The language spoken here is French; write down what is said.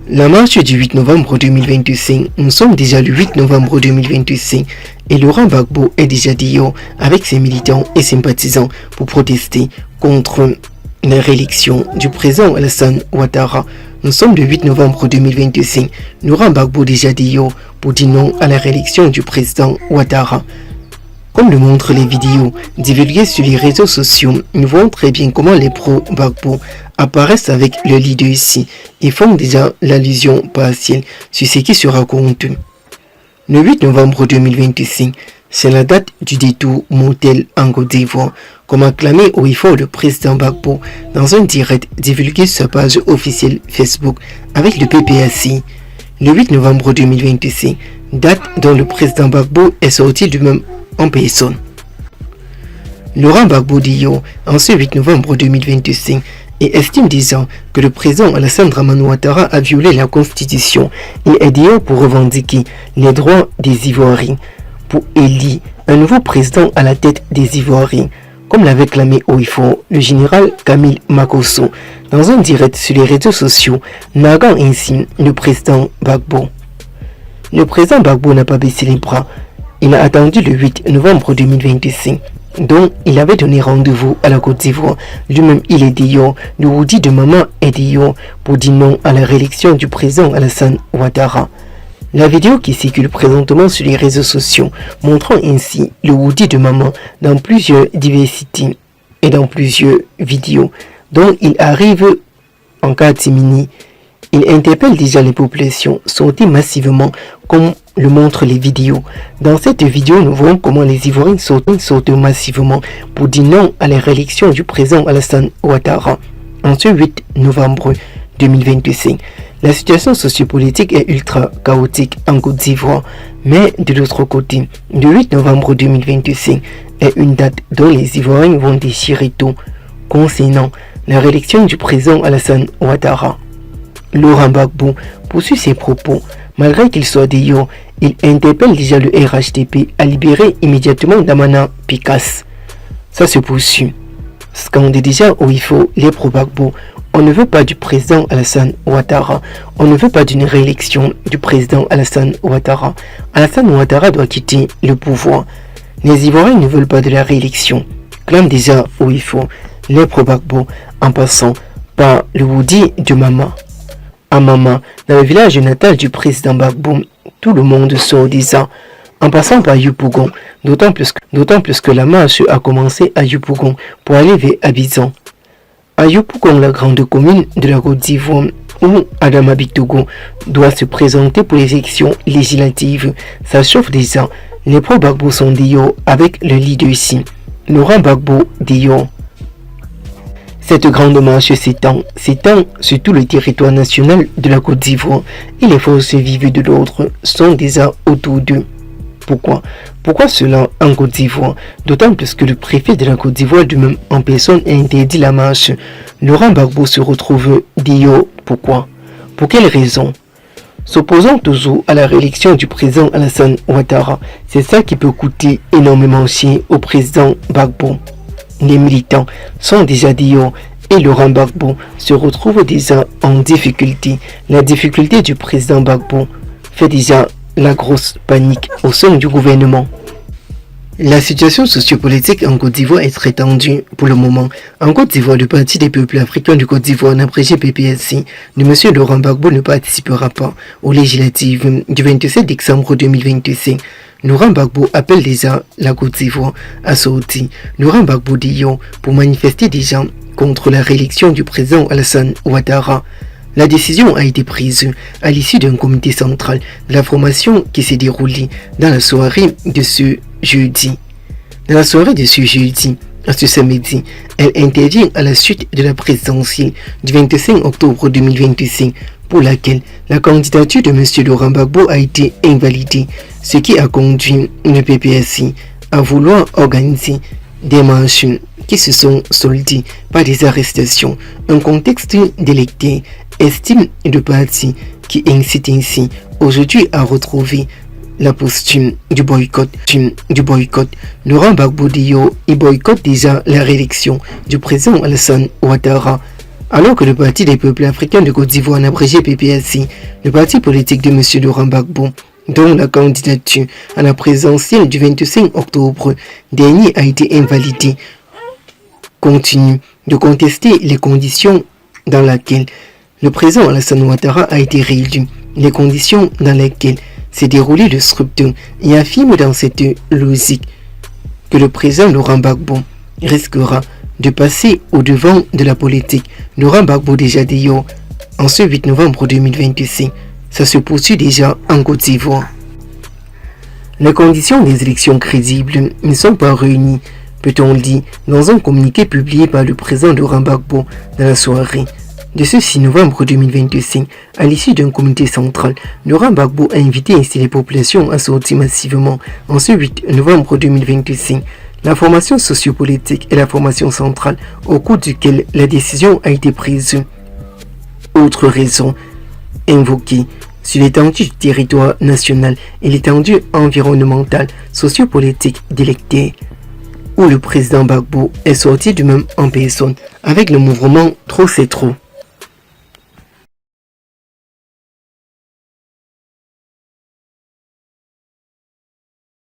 La marche du 8 novembre 2025, nous sommes déjà le 8 novembre 2025 et Laurent Gbagbo est déjà dehors avec ses militants et sympathisants pour protester contre la réélection du président Alassane Ouattara. Nous sommes le 8 novembre 2025, Laurent Gbagbo déjà dehors pour dire non à la réélection du président Ouattara. Comme le montrent les vidéos divulguées sur les réseaux sociaux, nous voyons très bien comment les pro-Gbagbo apparaissent avec le leader ici et font déjà l'allusion partielle sur ce qui se raconte. Le 8 novembre 2025, c'est la date du détour mortel en Côte d'Ivoire, comme a clamé au effort le président Gbagbo dans un direct divulgué sur sa page officielle Facebook avec le PPAC. Le 8 novembre 2025, date dont le président Gbagbo est sorti lui-même en personne. Laurent Gbagbo dit en ce 8 novembre 2025 et estime disant que le président Alassane Ouattara a violé la constitution et est dehors pour revendiquer les droits des Ivoiriens, pour élire un nouveau président à la tête des Ivoiriens, comme l'avait clamé au effort le général Camille Makosso dans un direct sur les réseaux sociaux, narguant ainsi le président Gbagbo. Le président Gbagbo n'a pas baissé les bras. Il a attendu le 8 novembre 2025, dont il avait donné rendez-vous à la Côte d'Ivoire. Lui-même, il est dehors. Le Woody de maman est dehors pour dire non à la réélection du président Alassane Ouattara. La vidéo qui circule présentement sur les réseaux sociaux, montrant ainsi le Woody de maman dans plusieurs diversités et dans plusieurs vidéos, dont il arrive en catimini. Il interpelle déjà les populations sorties massivement comme le montrent les vidéos. Dans cette vidéo, nous voyons comment les Ivoiriens sortent massivement pour dire non à la réélection du président Alassane Ouattara en ce 8 novembre 2025. La situation sociopolitique est ultra chaotique en Côte d'Ivoire, mais de l'autre côté, le 8 novembre 2025 est une date dont les Ivoiriens vont déchirer tout concernant la réélection du président Alassane Ouattara. Laurent Gbagbo poursuit ses propos. Malgré qu'il soit dehors, il interpelle déjà le RHDP à libérer immédiatement Damana Picasse. Ça se poursuit. Scande déjà où il faut les pro-Gbagbo. On ne veut pas du président Alassane Ouattara. On ne veut pas d'une réélection du président Alassane Ouattara. Alassane Ouattara doit quitter le pouvoir. Les Ivoiriens ne veulent pas de la réélection. Clame déjà où il faut les pro-Gbagbo en passant par le Woody de Mama. À Mama, dans le village natal du président Gbagbo, tout le monde sort disant, en passant par Yopougon, d'autant plus que la marche a commencé à Yopougon pour aller vers Abidjan. À Yopougon, la grande commune de la Côte d'Ivoire, où Adama Bitogo doit se présenter pour les élections législatives, ça chauffe déjà. Les pro-Gbagbo sont dehors avec le leader ici, Laurent Gbagbo dehors. Cette grande marche s'étend sur tout le territoire national de la Côte d'Ivoire et les forces vives de l'ordre sont déjà autour d'eux. Pourquoi cela en Côte d'Ivoire? D'autant plus que le préfet de la Côte d'Ivoire lui-même en personne a interdit la marche. Laurent Gbagbo se retrouve dehors. Pourquoi? Pour quelle raison? S'opposant toujours à la réélection du président Alassane Ouattara, c'est ça qui peut coûter énormément cher au président Gbagbo. Les militants sont déjà dehors et Laurent Gbagbo se retrouve déjà en difficulté. La difficulté du président Gbagbo fait déjà la grosse panique au sein du gouvernement. La situation sociopolitique en Côte d'Ivoire est très tendue pour le moment. En Côte d'Ivoire, le Parti des peuples africains du Côte d'Ivoire, abrégé PPAC, de M. Laurent Gbagbo ne participera pas aux législatives du 27 décembre 2025. Laurent Gbagbo appelle déjà la Côte d'Ivoire à sortir. Laurent Gbagbo dit pour manifester déjà contre la réélection du président Alassane Ouattara. La décision a été prise à l'issue d'un comité central de la formation qui s'est déroulé dans la soirée de ce jeudi. À ce samedi, elle intervient à la suite de la présidentielle du 25 octobre 2025 pour laquelle la candidature de M. Laurent Gbagbo a été invalidée, ce qui a conduit le PPAC à vouloir organiser des marches qui se sont soldées par des arrestations. Un contexte d'électeurs, estime le parti, qui incite ainsi aujourd'hui à retrouver la posture du boycott. Laurent Gbagbo dit il boycotte déjà la réélection du président Alassane Ouattara. Alors que le Parti des peuples africains de Côte d'Ivoire, en abrégé PPAC, le parti politique de M. Laurent Gbagbo, dont la candidature à la présidentielle du 25 octobre dernier a été invalidée, continue de contester les conditions dans lesquelles le président Alassane Ouattara a été réélu, les conditions dans lesquelles s'est déroulé le scrutin, et affirme dans cette logique que le président Laurent Gbagbo risquera de passer au-devant de la politique. Laurent Gbagbo déjà dehors en ce 8 novembre 2025. Ça se poursuit déjà en Côte d'Ivoire. Les conditions des élections crédibles ne sont pas réunies, peut-on le dire, dans un communiqué publié par le président Laurent Gbagbo dans la soirée de ce 6 novembre 2025. À l'issue d'un comité central, Laurent Gbagbo a invité ainsi les populations à sortir massivement en ce 8 novembre 2025. La formation sociopolitique est la formation centrale au cours duquel la décision a été prise. Autre raison invoquée sur l'étendue du territoire national et l'étendue environnementale, sociopolitique d'électeurs, où le président Gbagbo est sorti du même en personne avec le mouvement Trop c'est trop.